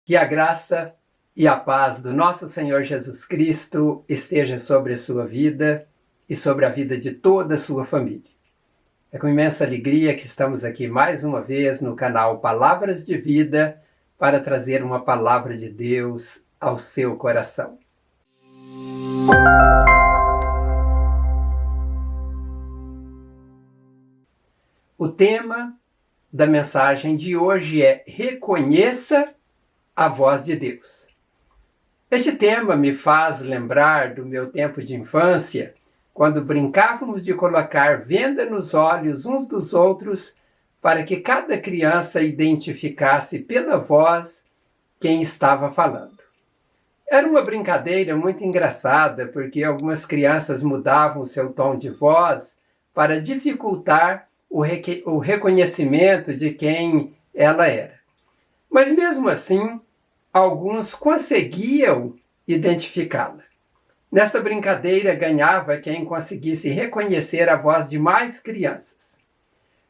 Que a graça e a paz do nosso Senhor Jesus Cristo esteja sobre a sua vida e sobre a vida de toda a sua família. É com imensa alegria que estamos aqui mais uma vez no canal Palavras de Vida para trazer uma palavra de Deus ao seu coração. O tema da mensagem de hoje é Reconheça a voz de Deus. Este tema me faz lembrar do meu tempo de infância, quando brincávamos de colocar venda nos olhos uns dos outros para que cada criança identificasse pela voz quem estava falando. Era uma brincadeira muito engraçada, porque algumas crianças mudavam o seu tom de voz para dificultar o reconhecimento de quem ela era. Mas mesmo assim, alguns conseguiam identificá-la. Nesta brincadeira ganhava quem conseguisse reconhecer a voz de mais crianças.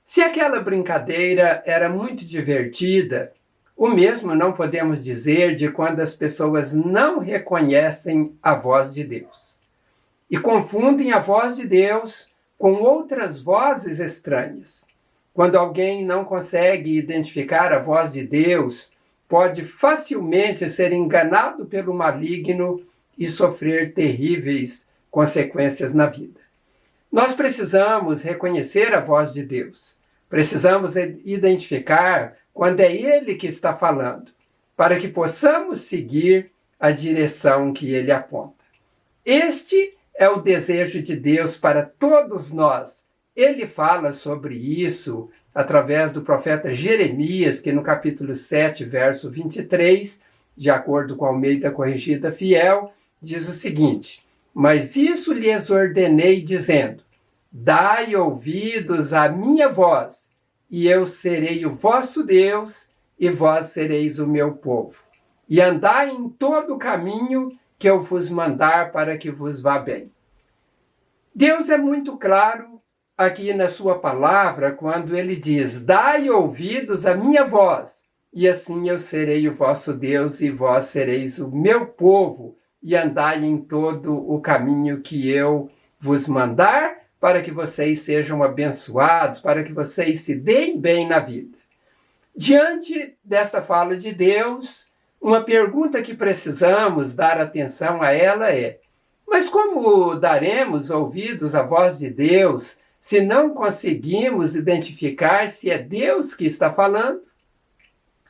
Se aquela brincadeira era muito divertida, o mesmo não podemos dizer de quando as pessoas não reconhecem a voz de Deus e confundem a voz de Deus com outras vozes estranhas. Quando alguém não consegue identificar a voz de Deus, pode facilmente ser enganado pelo maligno e sofrer terríveis consequências na vida. Nós precisamos reconhecer a voz de Deus. Precisamos identificar quando é Ele que está falando, para que possamos seguir a direção que Ele aponta. Este é o desejo de Deus para todos nós. Ele fala sobre isso através do profeta Jeremias, que no capítulo 7, verso 23, de acordo com a Almeida Corrigida Fiel, diz o seguinte: Mas isso lhes ordenei, dizendo, dai ouvidos à minha voz, e eu serei o vosso Deus, e vós sereis o meu povo. E andai em todo o caminho que eu vos mandar para que vos vá bem. Deus é muito claro aqui na sua palavra, quando ele diz, dai ouvidos à minha voz, e assim eu serei o vosso Deus, e vós sereis o meu povo, e andai em todo o caminho que eu vos mandar, para que vocês sejam abençoados, para que vocês se deem bem na vida. Diante desta fala de Deus, uma pergunta que precisamos dar atenção a ela é, mas como daremos ouvidos à voz de Deus se não conseguimos identificar se é Deus que está falando?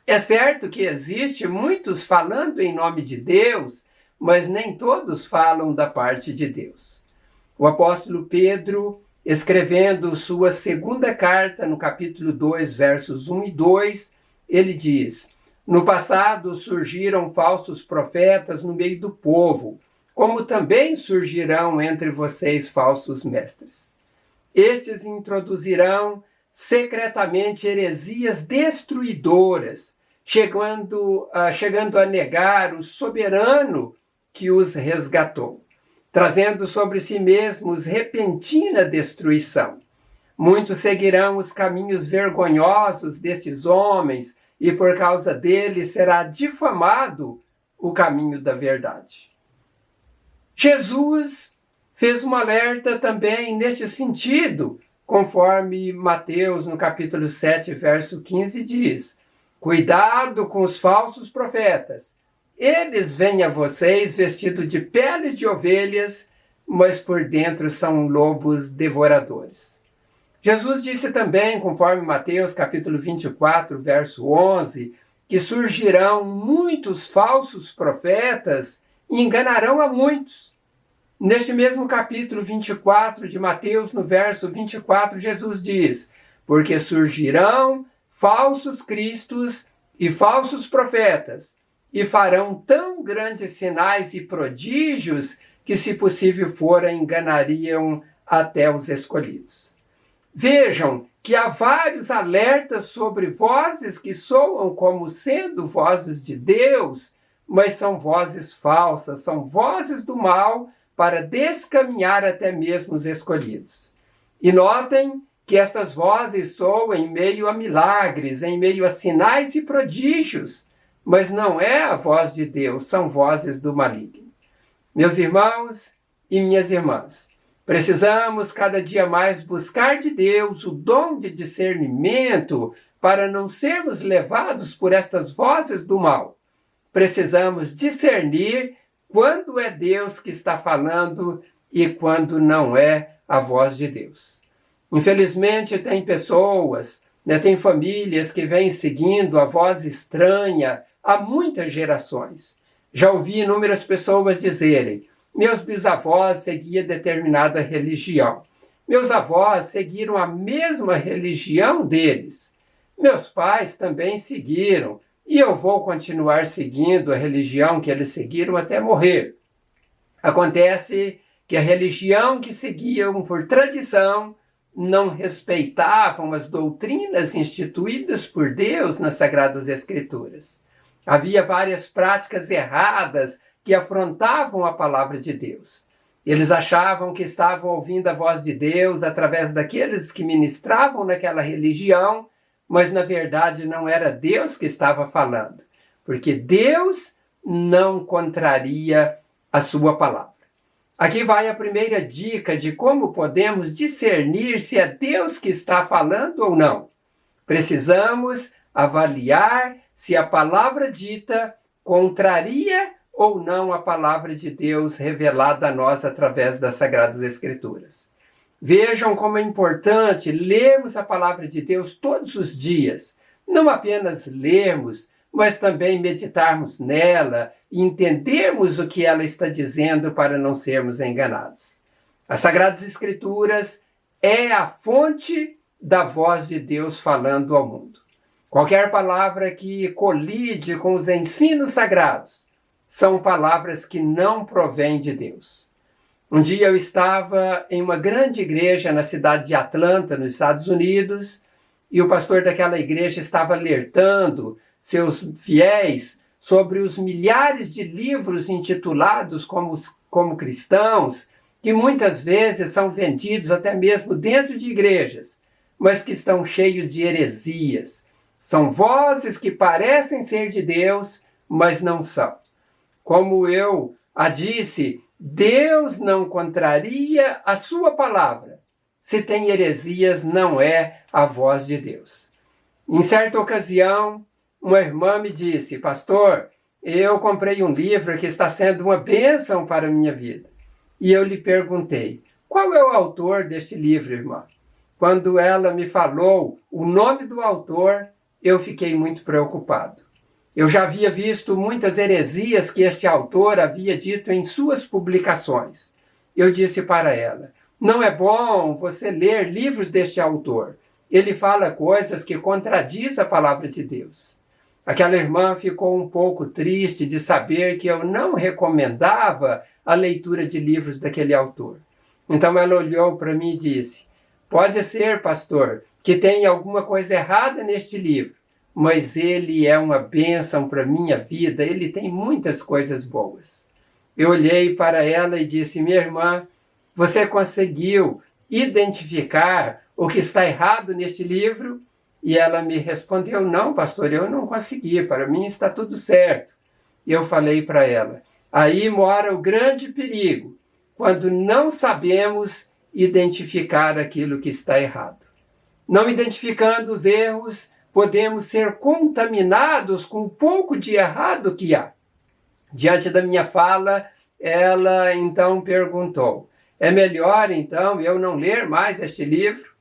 É certo que existe muitos falando em nome de Deus, mas nem todos falam da parte de Deus. O apóstolo Pedro, escrevendo sua segunda carta, no capítulo 2, versos 1 e 2, ele diz, no passado surgiram falsos profetas no meio do povo, como também surgirão entre vocês falsos mestres. Estes introduzirão secretamente heresias destruidoras, chegando a negar o soberano que os resgatou, trazendo sobre si mesmos repentina destruição. Muitos seguirão os caminhos vergonhosos destes homens, e por causa deles será difamado o caminho da verdade. Jesus fez um alerta também neste sentido, conforme Mateus, no capítulo 7, verso 15, diz, cuidado com os falsos profetas. Eles vêm a vocês vestidos de pele de ovelhas, mas por dentro são lobos devoradores. Jesus disse também, conforme Mateus, capítulo 24, verso 11, que surgirão muitos falsos profetas e enganarão a muitos. Neste mesmo capítulo 24 de Mateus, no verso 24, Jesus diz, porque surgirão falsos cristos e falsos profetas, e farão tão grandes sinais e prodígios que, se possível fora, enganariam até os escolhidos. Vejam que há vários alertas sobre vozes que soam como sendo vozes de Deus, mas são vozes falsas, são vozes do mal para descaminhar até mesmo os escolhidos. E notem que estas vozes soam em meio a milagres, em meio a sinais e prodígios, mas não é a voz de Deus, são vozes do maligno. Meus irmãos e minhas irmãs, precisamos cada dia mais buscar de Deus o dom de discernimento para não sermos levados por estas vozes do mal. Precisamos discernir quando é Deus que está falando e quando não é a voz de Deus. Infelizmente, tem pessoas, tem famílias que vêm seguindo a voz estranha há muitas gerações. Já ouvi inúmeras pessoas dizerem: meus bisavós seguiam determinada religião. Meus avós seguiram a mesma religião deles. Meus pais também seguiram. E eu vou continuar seguindo a religião que eles seguiram até morrer. Acontece que a religião que seguiam por tradição não respeitavam as doutrinas instituídas por Deus nas Sagradas Escrituras. Havia várias práticas erradas que afrontavam a palavra de Deus. Eles achavam que estavam ouvindo a voz de Deus através daqueles que ministravam naquela religião, mas na verdade não era Deus que estava falando, porque Deus não contraria a sua palavra. Aqui vai a primeira dica de como podemos discernir se é Deus que está falando ou não. Precisamos avaliar se a palavra dita contraria ou não a palavra de Deus revelada a nós através das Sagradas Escrituras. Vejam como é importante lermos a palavra de Deus todos os dias. Não apenas lermos, mas também meditarmos nela e entendermos o que ela está dizendo para não sermos enganados. As Sagradas Escrituras é a fonte da voz de Deus falando ao mundo. Qualquer palavra que colide com os ensinos sagrados são palavras que não provêm de Deus. Um dia eu estava em uma grande igreja na cidade de Atlanta, nos Estados Unidos, e o pastor daquela igreja estava alertando seus fiéis sobre os milhares de livros intitulados como cristãos, que muitas vezes são vendidos até mesmo dentro de igrejas, mas que estão cheios de heresias. São vozes que parecem ser de Deus, mas não são. Como eu a disse, Deus não contraria a sua palavra. Se tem heresias, não é a voz de Deus. Em certa ocasião, uma irmã me disse: pastor, eu comprei um livro que está sendo uma bênção para a minha vida. E eu lhe perguntei: qual é o autor deste livro, irmã? Quando ela me falou o nome do autor, eu fiquei muito preocupado. Eu já havia visto muitas heresias que este autor havia dito em suas publicações. Eu disse para ela: não é bom você ler livros deste autor. Ele fala coisas que contradizem a palavra de Deus. Aquela irmã ficou um pouco triste de saber que eu não recomendava a leitura de livros daquele autor. Então ela olhou para mim e disse: pode ser, pastor, que tenha alguma coisa errada neste livro, mas ele é uma bênção para a minha vida, ele tem muitas coisas boas. Eu olhei para ela e disse: minha irmã, você conseguiu identificar o que está errado neste livro? E ela me respondeu: não, pastor, eu não consegui, para mim está tudo certo. E eu falei para ela: aí mora o grande perigo, quando não sabemos identificar aquilo que está errado. Não identificando os erros, podemos ser contaminados com um pouco de errado que há. Diante da minha fala, ela então perguntou: é melhor então eu não ler mais este livro?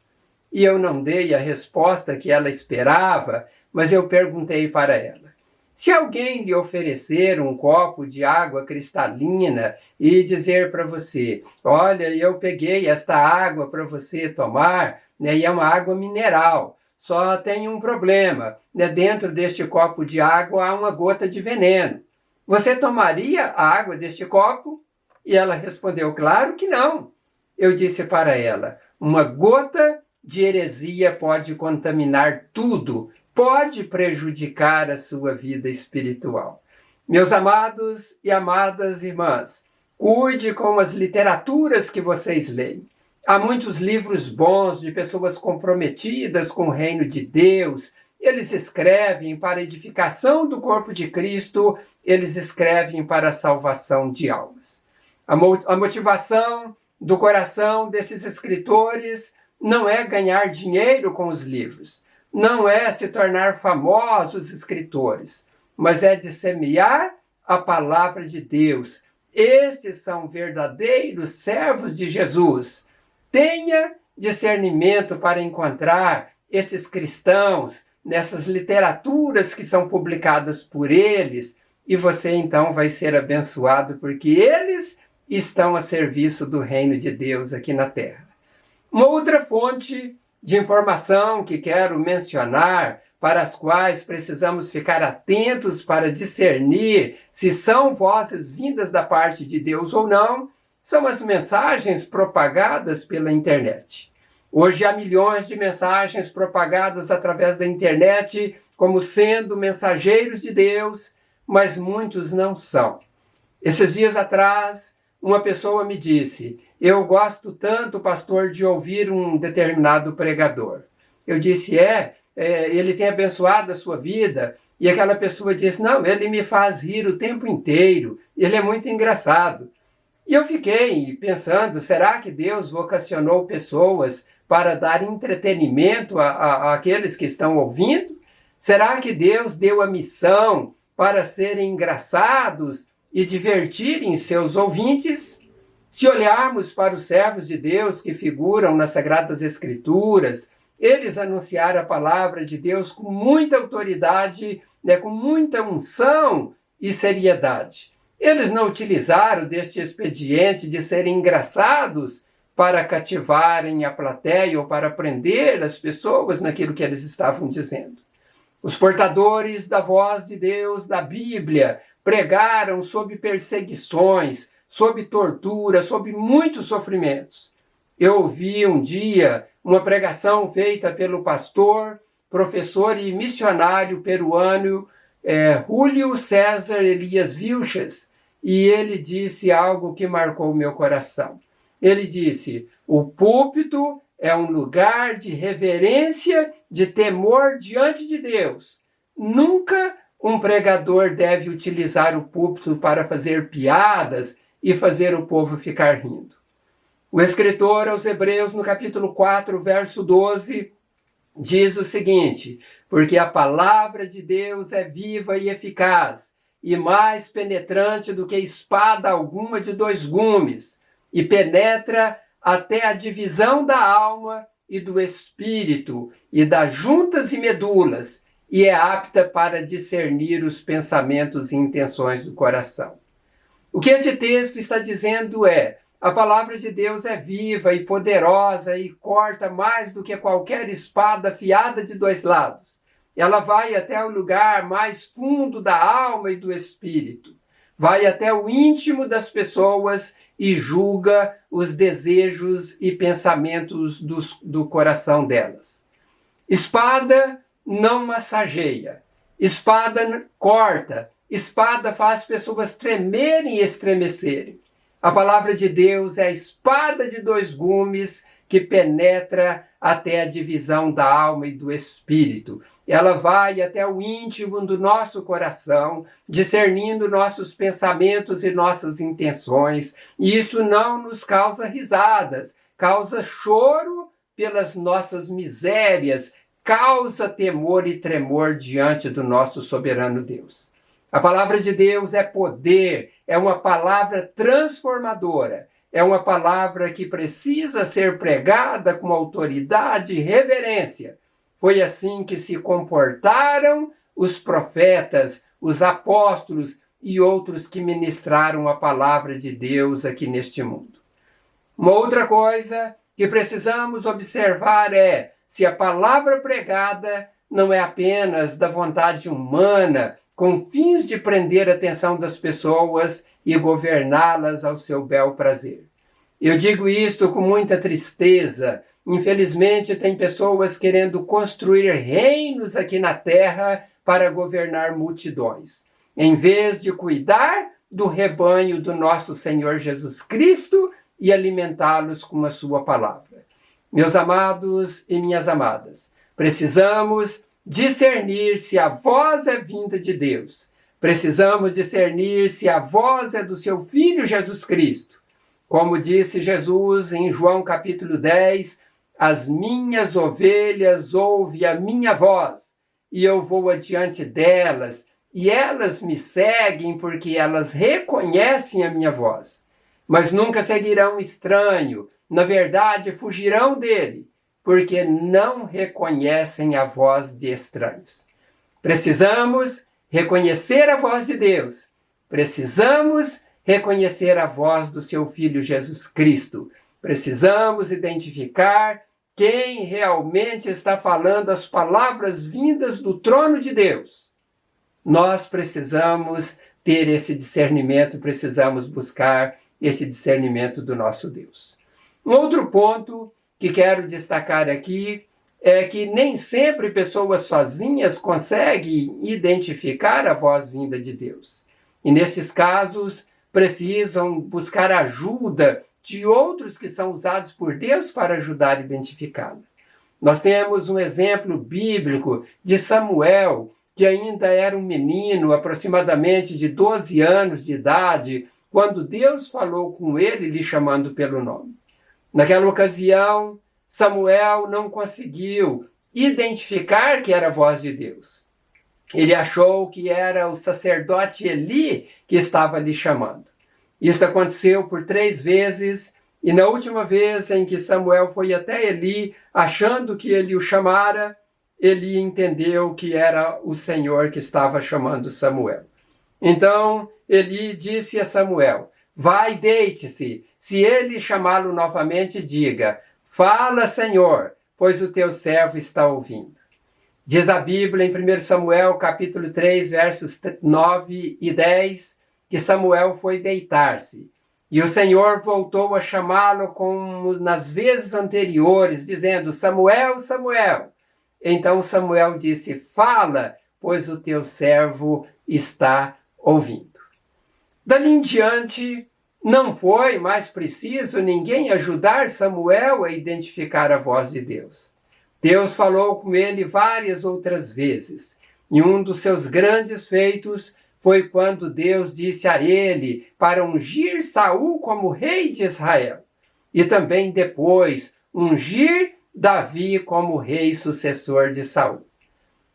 E eu não dei a resposta que ela esperava, mas eu perguntei para ela: se alguém lhe oferecer um copo de água cristalina e dizer para você: olha, eu peguei esta água para você tomar, e é uma água mineral, só tem um problema, dentro deste copo de água há uma gota de veneno. Você tomaria a água deste copo? E ela respondeu: claro que não. Eu disse para ela: uma gota de heresia pode contaminar tudo, pode prejudicar a sua vida espiritual. Meus amados e amadas irmãs, cuide com as literaturas que vocês leem. Há muitos livros bons de pessoas comprometidas com o reino de Deus, eles escrevem para a edificação do corpo de Cristo, eles escrevem para a salvação de almas. A motivação do coração desses escritores não é ganhar dinheiro com os livros, não é se tornar famosos escritores, mas é de semear a palavra de Deus. Estes são verdadeiros servos de Jesus. Tenha discernimento para encontrar estes cristãos nessas literaturas que são publicadas por eles, e você então vai ser abençoado, porque eles estão a serviço do reino de Deus aqui na terra. Uma outra fonte de informação que quero mencionar, para as quais precisamos ficar atentos para discernir se são vozes vindas da parte de Deus ou não, são as mensagens propagadas pela internet. Hoje há milhões de mensagens propagadas através da internet como sendo mensageiros de Deus, mas muitos não são. Esses dias atrás, uma pessoa me disse: eu gosto tanto, pastor, de ouvir um determinado pregador. Eu disse: ele tem abençoado a sua vida? E aquela pessoa disse: não, ele me faz rir o tempo inteiro, ele é muito engraçado. E eu fiquei pensando, será que Deus vocacionou pessoas para dar entretenimento àqueles que estão ouvindo? Será que Deus deu a missão para serem engraçados e divertirem seus ouvintes? Se olharmos para os servos de Deus que figuram nas Sagradas Escrituras, eles anunciaram a palavra de Deus com muita autoridade, com muita unção e seriedade. Eles não utilizaram deste expediente de serem engraçados para cativarem a plateia ou para prender as pessoas naquilo que eles estavam dizendo. Os portadores da voz de Deus, da Bíblia, pregaram sob perseguições, sob tortura, sob muitos sofrimentos. Eu ouvi um dia uma pregação feita pelo pastor, professor e missionário peruano Júlio César Elias Vilches, e ele disse algo que marcou meu coração. Ele disse: o púlpito é um lugar de reverência, de temor diante de Deus. Nunca um pregador deve utilizar o púlpito para fazer piadas e fazer o povo ficar rindo. O escritor aos Hebreus, no capítulo 4, verso 12, diz o seguinte: porque a palavra de Deus é viva e eficaz, e mais penetrante do que espada alguma de 2 gumes, e penetra até a divisão da alma e do espírito, e das juntas e medulas, e é apta para discernir os pensamentos e intenções do coração. O que esse texto está dizendo é: a palavra de Deus é viva e poderosa e corta mais do que qualquer espada afiada de 2 lados. Ela vai até o lugar mais fundo da alma e do espírito. Vai até o íntimo das pessoas e julga os desejos e pensamentos do coração delas. Espada não massageia. Espada corta. Espada faz pessoas tremerem e estremecerem. A palavra de Deus é a espada de 2 gumes que penetra até a divisão da alma e do espírito. Ela vai até o íntimo do nosso coração, discernindo nossos pensamentos e nossas intenções. E isto não nos causa risadas, causa choro pelas nossas misérias, causa temor e tremor diante do nosso soberano Deus. A palavra de Deus é poder, é uma palavra transformadora, é uma palavra que precisa ser pregada com autoridade e reverência. Foi assim que se comportaram os profetas, os apóstolos e outros que ministraram a palavra de Deus aqui neste mundo. Uma outra coisa que precisamos observar é se a palavra pregada não é apenas da vontade humana, com fins de prender a atenção das pessoas e governá-las ao seu bel prazer. Eu digo isto com muita tristeza. Infelizmente, tem pessoas querendo construir reinos aqui na terra para governar multidões, em vez de cuidar do rebanho do nosso Senhor Jesus Cristo e alimentá-los com a sua palavra. Meus amados e minhas amadas, precisamos discernir se a voz é vinda de Deus. Precisamos discernir se a voz é do seu Filho Jesus Cristo. Como disse Jesus em João capítulo 10, as minhas ovelhas ouvem a minha voz, e eu vou adiante delas, e elas me seguem porque elas reconhecem a minha voz. Mas nunca seguirão estranho, na verdade fugirão dele, porque não reconhecem a voz de estranhos. Precisamos reconhecer a voz de Deus. Precisamos reconhecer a voz do seu Filho Jesus Cristo. Precisamos identificar quem realmente está falando as palavras vindas do trono de Deus. Nós precisamos ter esse discernimento, precisamos buscar esse discernimento do nosso Deus. Um outro ponto que quero destacar aqui é que nem sempre pessoas sozinhas conseguem identificar a voz vinda de Deus. E nestes casos, precisam buscar ajuda de outros que são usados por Deus para ajudar a identificá-la. Nós temos um exemplo bíblico de Samuel, que ainda era um menino, aproximadamente de 12 anos de idade, quando Deus falou com ele, lhe chamando pelo nome. Naquela ocasião, Samuel não conseguiu identificar que era a voz de Deus. Ele achou que era o sacerdote Eli que estava lhe chamando. Isso aconteceu por 3 vezes, e na última vez em que Samuel foi até Eli, achando que ele o chamara, Eli entendeu que era o Senhor que estava chamando Samuel. Então, Eli disse a Samuel, vai, deite-se. Se ele chamá-lo novamente, diga, fala, Senhor, pois o teu servo está ouvindo. Diz a Bíblia em 1 Samuel, capítulo 3, versos 9 e 10, que Samuel foi deitar-se. E o Senhor voltou a chamá-lo como nas vezes anteriores, dizendo, Samuel, Samuel. Então Samuel disse, fala, pois o teu servo está ouvindo. Dali em diante, não foi mais preciso ninguém ajudar Samuel a identificar a voz de Deus. Deus falou com ele várias outras vezes. E um dos seus grandes feitos foi quando Deus disse a ele para ungir Saul como rei de Israel. E também depois ungir Davi como rei sucessor de Saul.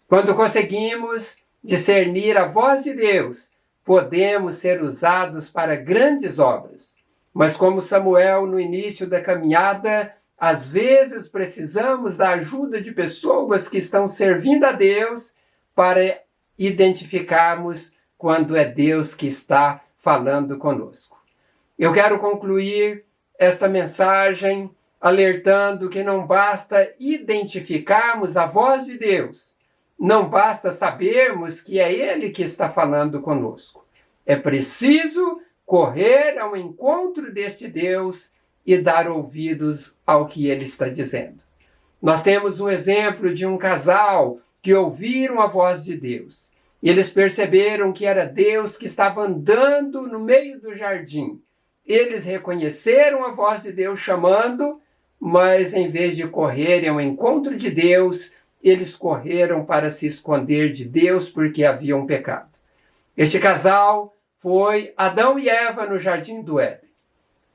Quando conseguimos discernir a voz de Deus, podemos ser usados para grandes obras. Mas como Samuel no início da caminhada, às vezes precisamos da ajuda de pessoas que estão servindo a Deus para identificarmos quando é Deus que está falando conosco. Eu quero concluir esta mensagem alertando que não basta identificarmos a voz de Deus, não basta sabermos que é Ele que está falando conosco. É preciso correr ao encontro deste Deus e dar ouvidos ao que Ele está dizendo. Nós temos um exemplo de um casal que ouviram a voz de Deus. Eles perceberam que era Deus que estava andando no meio do jardim. Eles reconheceram a voz de Deus chamando, mas em vez de correrem ao encontro de Deus, eles correram para se esconder de Deus porque haviam pecado. Este casal foi Adão e Eva no jardim do Éden.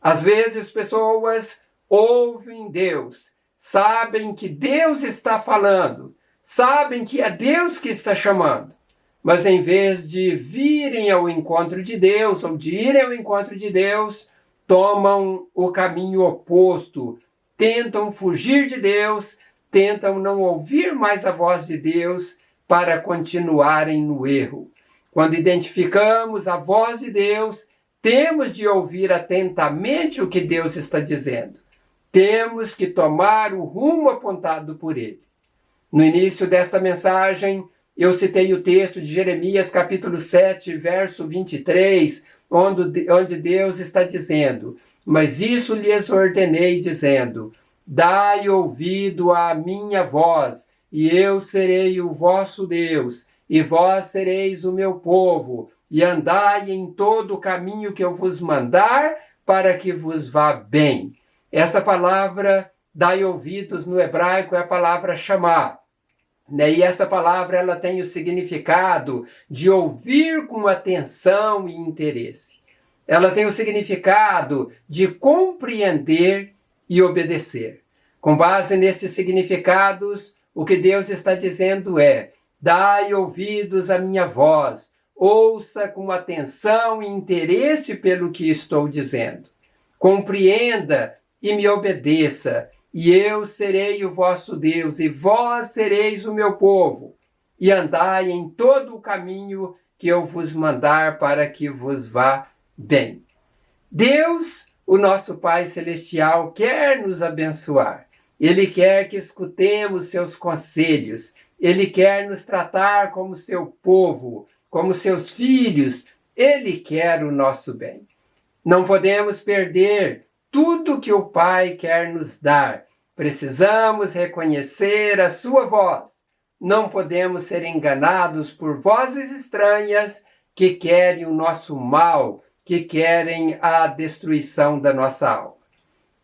Às vezes pessoas ouvem Deus, sabem que Deus está falando, sabem que é Deus que está chamando, mas em vez de virem ao encontro de Deus, ou de irem ao encontro de Deus, tomam o caminho oposto, tentam fugir de Deus, tentam não ouvir mais a voz de Deus para continuarem no erro. Quando identificamos a voz de Deus, temos de ouvir atentamente o que Deus está dizendo. Temos que tomar o rumo apontado por Ele. No início desta mensagem, eu citei o texto de Jeremias, capítulo 7, verso 23, onde Deus está dizendo, mas isso lhes ordenei, dizendo, dai ouvido à minha voz, e eu serei o vosso Deus, e vós sereis o meu povo, e andai em todo o caminho que eu vos mandar, para que vos vá bem. Esta palavra, dai ouvidos no hebraico, é a palavra chamar. né? E esta palavra ela tem o significado de ouvir com atenção e interesse. Ela tem o significado de compreender e obedecer. Com base nesses significados, o que Deus está dizendo é: dai ouvidos à minha voz, ouça com atenção e interesse pelo que estou dizendo. Compreenda e me obedeça, e eu serei o vosso Deus, e vós sereis o meu povo, e andai em todo o caminho que eu vos mandar para que vos vá bem. Deus, o nosso Pai Celestial, quer nos abençoar. Ele quer que escutemos seus conselhos. Ele quer nos tratar como seu povo, como seus filhos. Ele quer o nosso bem. Não podemos perder tudo que o Pai quer nos dar. Precisamos reconhecer a sua voz. Não podemos ser enganados por vozes estranhas que querem o nosso mal, que querem a destruição da nossa alma,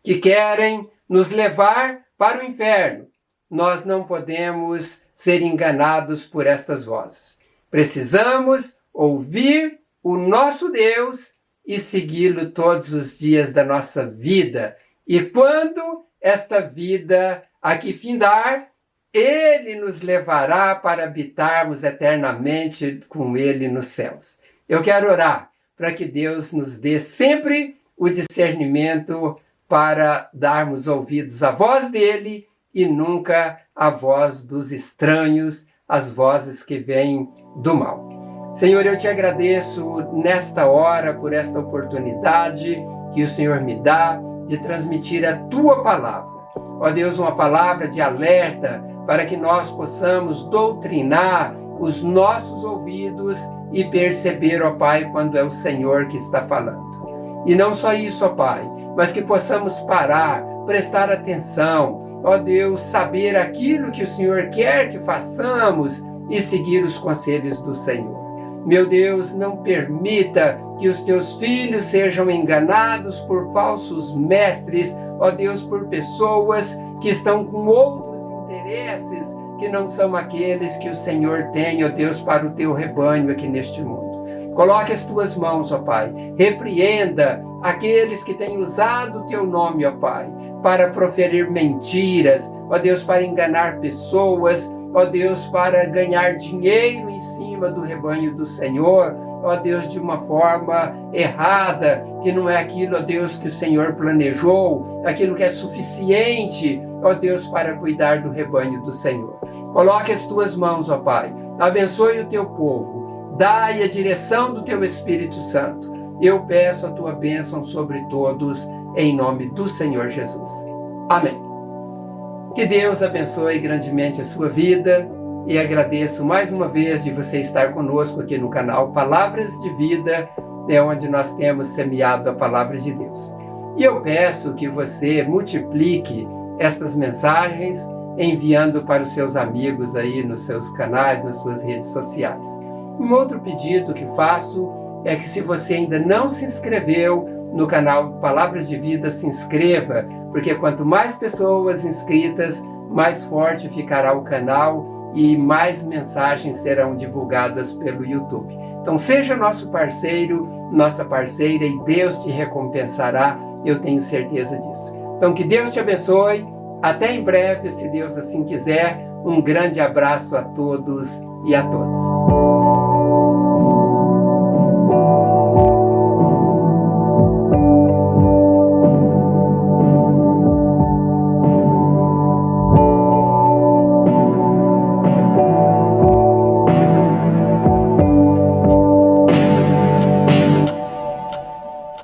que querem nos levar para o inferno. Nós não podemos ser enganados por estas vozes. Precisamos ouvir o nosso Deus e segui-lo todos os dias da nossa vida. E quando esta vida aqui findar, Ele nos levará para habitarmos eternamente com Ele nos céus. Eu quero orar para que Deus nos dê sempre o discernimento para darmos ouvidos à voz dele e nunca à voz dos estranhos, as vozes que vêm do mal. Senhor, eu te agradeço nesta hora por esta oportunidade que o Senhor me dá de transmitir a tua palavra. Ó Deus, uma palavra de alerta para que nós possamos doutrinar os nossos ouvidos e perceber, ó Pai, quando é o Senhor que está falando. E não só isso, ó Pai, mas que possamos parar, prestar atenção, ó Deus, saber aquilo que o Senhor quer que façamos e seguir os conselhos do Senhor. Meu Deus, não permita que os teus filhos sejam enganados por falsos mestres, ó Deus, por pessoas que estão com outros interesses que não são aqueles que o Senhor tem, ó Deus, para o teu rebanho aqui neste mundo. Coloque as tuas mãos, ó Pai. Repreenda aqueles que têm usado o teu nome, ó Pai, para proferir mentiras, ó Deus, para enganar pessoas, ó Deus, para ganhar dinheiro em cima do rebanho do Senhor, ó Deus, de uma forma errada, que não é aquilo, ó Deus, que o Senhor planejou, aquilo que é suficiente, ó Deus, para cuidar do rebanho do Senhor. Coloque as tuas mãos, ó Pai, abençoe o teu povo, dai a direção do teu Espírito Santo. Eu peço a tua bênção sobre todos, em nome do Senhor Jesus. Amém. Que Deus abençoe grandemente a sua vida e agradeço mais uma vez de você estar conosco aqui no canal Palavras de Vida, onde nós temos semeado a Palavra de Deus. E eu peço que você multiplique estas mensagens, enviando para os seus amigos aí nos seus canais, nas suas redes sociais. Um outro pedido que faço é que, se você ainda não se inscreveu no canal Palavras de Vida, se inscreva, porque quanto mais pessoas inscritas, mais forte ficará o canal e mais mensagens serão divulgadas pelo YouTube. Então seja nosso parceiro, nossa parceira, e Deus te recompensará, eu tenho certeza disso. Então que Deus te abençoe, até em breve, se Deus assim quiser. Um grande abraço a todos e a todas.